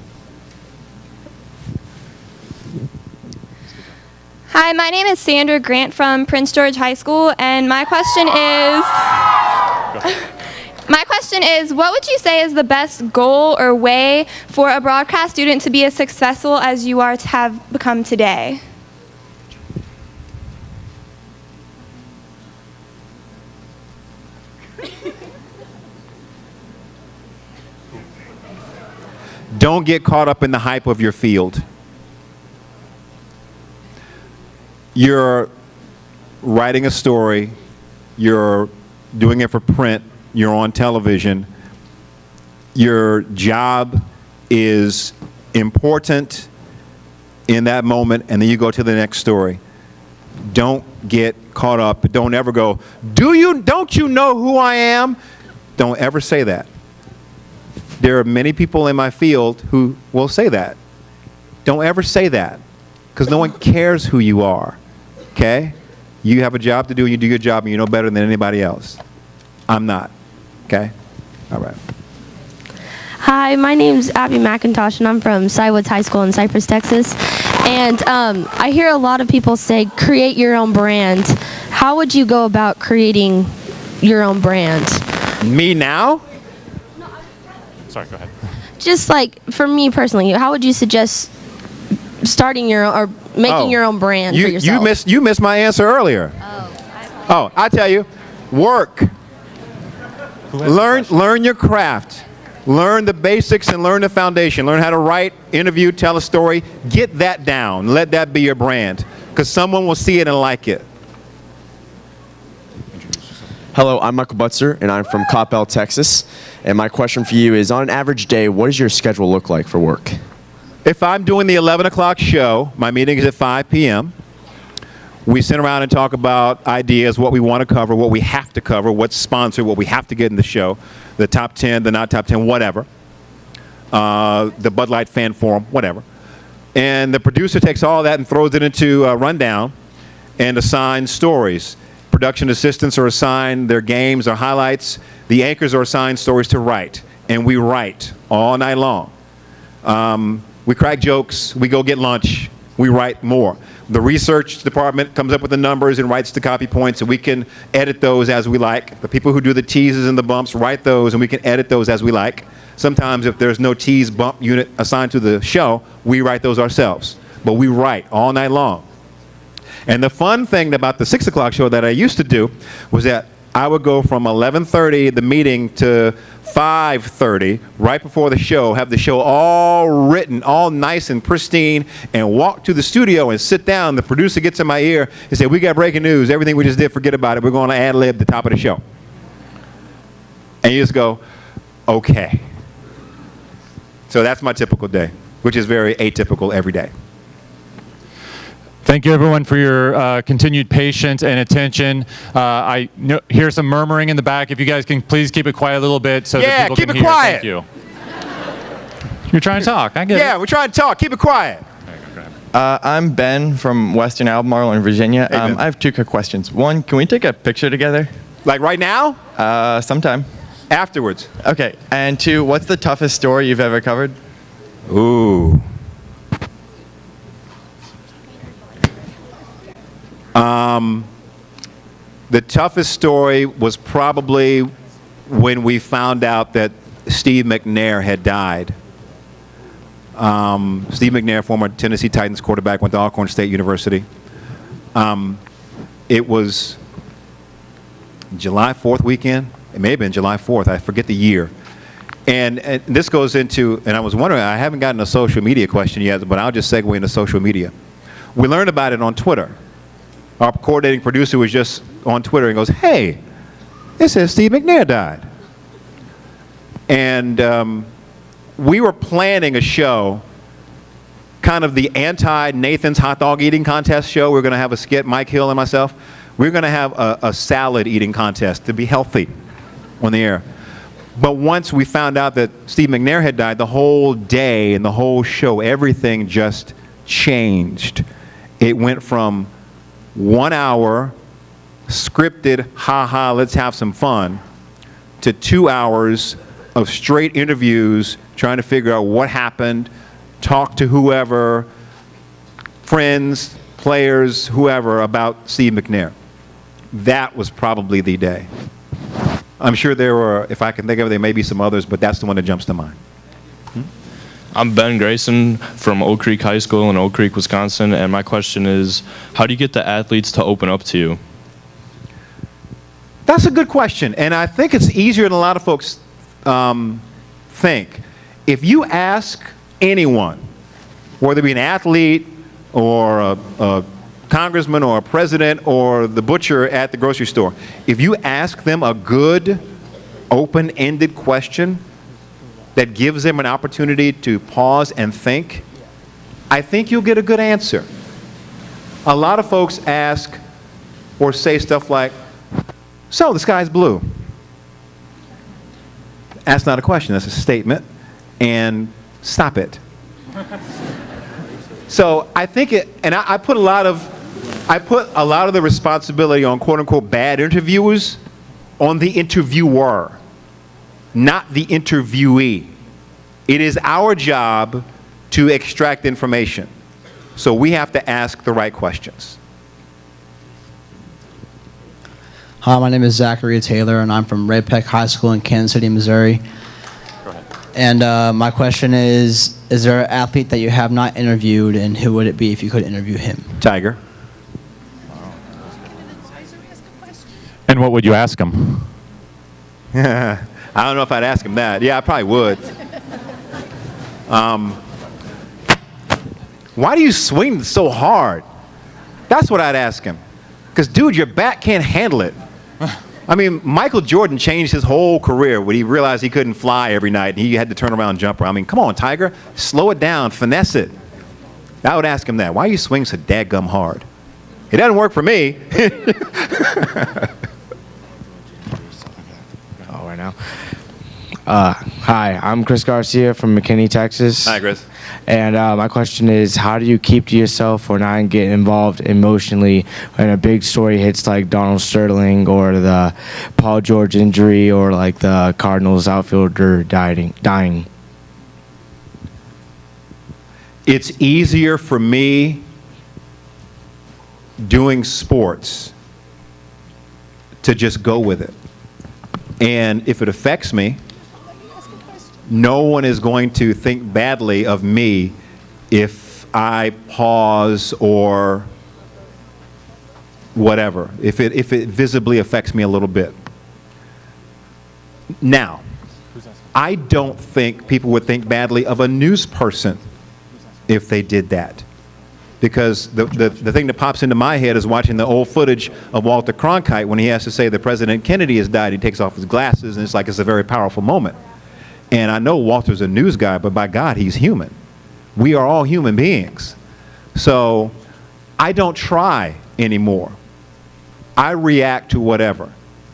Hi, my name is Sandra Grant from Prince George High School, and my question is, what would you say is the best goal or way for a broadcast student to be as successful as you are to have become today? Don't get caught up in the hype of your field. You're writing a story, you're doing it for print, you're on television. Your job is important in that moment, and then you go to the next story. Don't get caught up. Don't ever go, don't you know who I am? Don't ever say that. There are many people in my field who will say that. Don't ever say that, because no one cares who you are, okay? You have a job to do, and you do your job, and you know better than anybody else. I'm not, okay? All right. Hi, my name's Abby McIntosh, and I'm from Cywoods High School in Cypress, Texas. And I hear a lot of people say, create your own brand. How would you go about creating your own brand? Me now? Sorry, go ahead. Just like, for me personally, how would you suggest starting your own, or making your own brand for yourself? You missed my answer earlier. I tell you, work. Learn your craft. Learn the basics and learn the foundation. Learn how to write, interview, tell a story. Get that down. Let that be your brand, because someone will see it and like it. Hello, I'm Michael Butzer, and I'm from Coppell, Texas. And my question for you is, on an average day, what does your schedule look like for work? If I'm doing the 11 o'clock show, my meeting is at 5 p.m. We sit around and talk about ideas, what we want to cover, what we have to cover, what's sponsored, what we have to get in the show, the top 10, the not top 10, whatever, the Bud Light fan forum, whatever. And the producer takes all that and throws it into a rundown and assigns stories. Production assistants are assigned their games or highlights. The anchors are assigned stories to write, and we write all night long. We crack jokes, we go get lunch, we write more. The research department comes up with the numbers and writes the copy points, and we can edit those as we like. The people who do the teases and the bumps write those, and we can edit those as we like. Sometimes if there's no tease bump unit assigned to the show, we write those ourselves. But we write all night long. And the fun thing about the 6 o'clock show that I used to do was that I would go from 11:30, the meeting, to 5:30, right before the show, have the show all written, all nice and pristine, and walk to the studio and sit down. The producer gets in my ear and say, we got breaking news. Everything we just did, forget about it. We're going to ad-lib the top of the show. And you just go, okay. So that's my typical day, which is very atypical every day. Thank you, everyone, for your continued patience and attention. I hear some murmuring in the back. If you guys can please keep it quiet a little bit so that people can hear. Yeah, keep it Thank you. You're trying to talk. I get it. Yeah, we're trying to talk. Keep it quiet. I'm Ben from Western Albemarle in Virginia. Hey, Ben. I have two quick questions. One, can we take a picture together? Like right now? Sometime. Afterwards. Okay. And two, what's the toughest story you've ever covered? Ooh. The toughest story was probably when we found out that Steve McNair had died. Steve McNair, former Tennessee Titans quarterback, went to Alcorn State University. It was July 4th weekend. It may have been July 4th. I forget the year. And this goes into, and I was wondering, I haven't gotten a social media question yet, but I'll just segue into social media. We learned about it on Twitter. Our coordinating producer was just on Twitter and goes, hey, it says Steve McNair died. And we were planning a show, kind of the anti-Nathan's hot dog eating contest show. We were going to have a skit, Mike Hill and myself. We were going to have a salad eating contest to be healthy on the air. But once we found out that Steve McNair had died, the whole day and the whole show, everything just changed. It went from 1 hour, scripted, ha-ha, let's have some fun, to 2 hours of straight interviews, trying to figure out what happened, talk to whoever, friends, players, whoever, about Steve McNair. That was probably the day. I'm sure there were, if I can think of it, there may be some others, but that's the one that jumps to mind. I'm Ben Grayson from Oak Creek High School in Oak Creek, Wisconsin, and my question is, how do you get the athletes to open up to you? That's a good question, and I think it's easier than a lot of folks think. If you ask anyone, whether it be an athlete or a congressman or a president or the butcher at the grocery store, if you ask them a good, open-ended question that gives them an opportunity to pause and think, I think you'll get a good answer. A lot of folks ask or say stuff like, so the sky's blue. That's not a question, that's a statement, and stop it. So I think it, and I put a lot of the responsibility on quote unquote bad interviewers on the interviewer, not the interviewee. It is our job to extract information. So we have to ask the right questions. Hi, my name is Zachary Taylor, and I'm from Red Peck High School in Kansas City, Missouri. Go ahead. And my question is there an athlete that you have not interviewed, and who would it be if you could interview him? Tiger. And what would you ask him? I don't know if I'd ask him that. Yeah, I probably would. Why do you swing so hard? That's what I'd ask him. Because, dude, your bat can't handle it. I mean, Michael Jordan changed his whole career when he realized he couldn't fly every night and he had to turn around jumper. I mean, come on, Tiger, slow it down, finesse it. I would ask him that. Why do you swing so dadgum hard? It doesn't work for me. Oh, right now. Hi, I'm Chris Garcia from McKinney, Texas. Hi, Chris. And my question is, how do you keep to yourself or not get involved emotionally when a big story hits like Donald Sterling or the Paul George injury or like the Cardinals outfielder dying? It's easier for me doing sports to just go with it. And if it affects me, no one is going to think badly of me if I pause or whatever, if it visibly affects me a little bit. Now, I don't think people would think badly of a news person if they did that. Because the thing that pops into my head is watching the old footage of Walter Cronkite when he has to say that President Kennedy has died. He takes off his glasses, and it's like it's a very powerful moment. And I know Walter's a news guy, but by God, he's human. We are all human beings. So I don't try anymore. I react to whatever.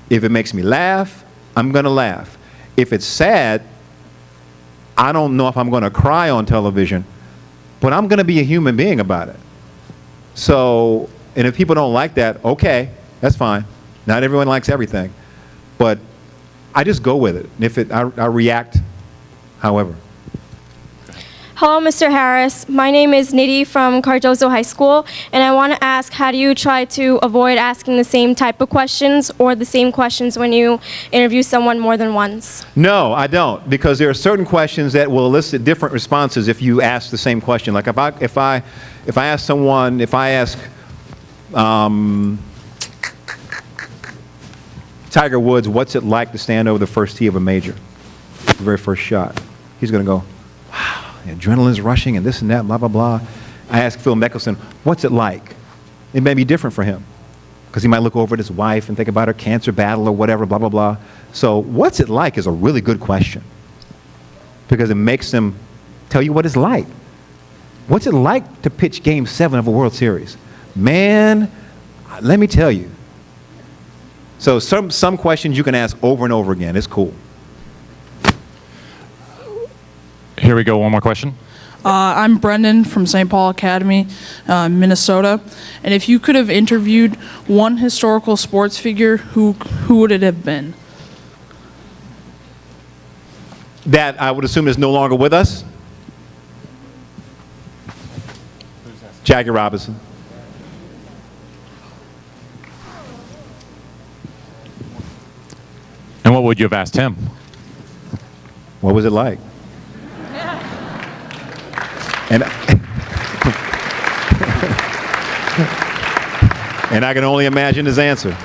If it makes me laugh, I'm going to laugh. If it's sad, I don't know if I'm going to cry on television, but I'm going to be a human being about it. So, and if people don't like that, okay, that's fine. Not everyone likes everything, but I just go with it. And if I react however. Hello, Mr. Harris. My name is Nidhi from Cardozo High School, and I want to ask, how do you try to avoid asking the same type of questions or the same questions when you interview someone more than once? No, I don't, because there are certain questions that will elicit different responses if you ask the same question. Like if I ask someone, if I ask Tiger Woods, what's it like to stand over the first tee of a major, the very first shot, he's going to go, wow. The adrenaline's rushing and this and that, blah, blah, blah. I asked Phil Mickelson, what's it like? It may be different for him because he might look over at his wife and think about her cancer battle or whatever, blah, blah, blah. So what's it like is a really good question because it makes them tell you what it's like. What's it like to pitch Game 7 of a World Series? Man, let me tell you. So some questions you can ask over and over again. It's cool. Here we go, one more question. I'm Brendan from St. Paul Academy, Minnesota. And if you could have interviewed one historical sports figure, who would it have been? That I would assume is no longer with us? Jackie Robinson. And what would you have asked him? What was it like? And I can only imagine his answer.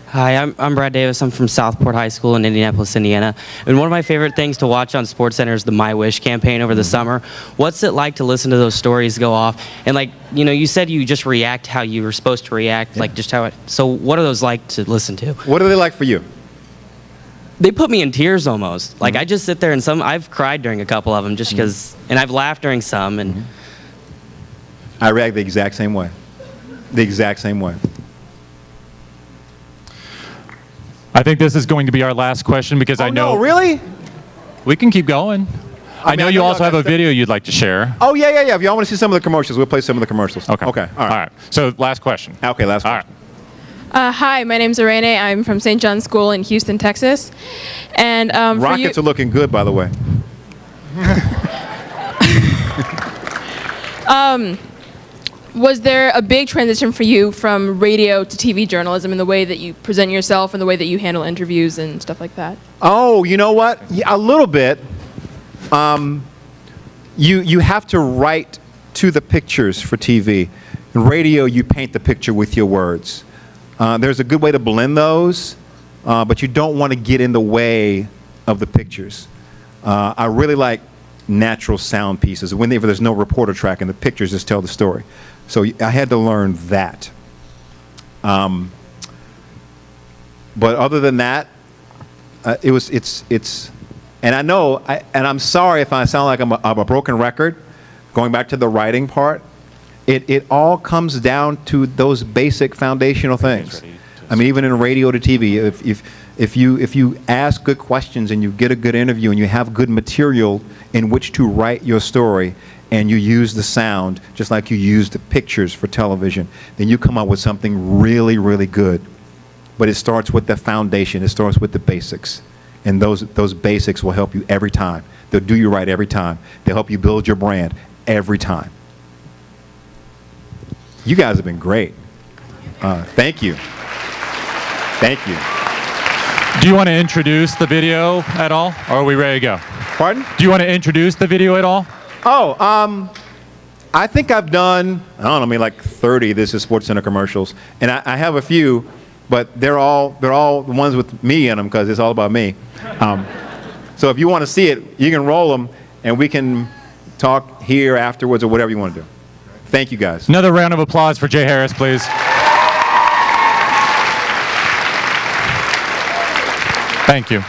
Hi, I'm Brad Davis. I'm from Southport High School in Indianapolis, Indiana. And one of my favorite things to watch on SportsCenter is the My Wish campaign over the summer. What's it like to listen to those stories go off? And like, you know, you said you just react how you were supposed to react, like just how it, so what are those like to listen to? What are they like for you? They put me in tears almost. Like I just sit there and I've cried during a couple of them just because, and I've laughed during some. And I react the exact same way. The exact same way. I think this is going to be our last question because I know. No, really? We can keep going. I know you also have a video you'd like to share. Oh, yeah. If y'all want to see some of the commercials, we'll play some of the commercials. Okay. All right. So last question. Okay, last question. Hi, my name's Irene. I'm from St. John's School in Houston, Texas. And Rockets are looking good, by the way. Was there a big transition for you from radio to TV journalism in the way that you present yourself and the way that you handle interviews and stuff like that? Oh, you know what? Yeah, a little bit. You have to write to the pictures for TV. In radio, you paint the picture with your words. There's a good way to blend those, but you don't want to get in the way of the pictures. I really like natural sound pieces. Whenever there's no reporter track and the pictures just tell the story. So I had to learn that. But other than that, it's, and I know, and I'm sorry if I sound like I'm a broken record, going back to the writing part, it all comes down to those basic foundational things. I mean, even in radio to TV, if you ask good questions and you get a good interview and you have good material in which to write your story, and you use the sound just like you use the pictures for television, then you come up with something really, really good. But it starts with the foundation. It starts with the basics. And those basics will help you every time. They'll do you right every time. They'll help you build your brand every time. You guys have been great. Thank you. Thank you. Do you want to introduce the video at all, or are we ready to go? Pardon? Do you want to introduce the video at all? Oh, I think I've done, I don't know, maybe like 30 This Is SportsCenter commercials. And I have a few, but they're all the ones with me in them because it's all about me. So if you want to see it, you can roll them and we can talk here afterwards or whatever you want to do. Thank you, guys. Another round of applause for Jay Harris, please. Thank you.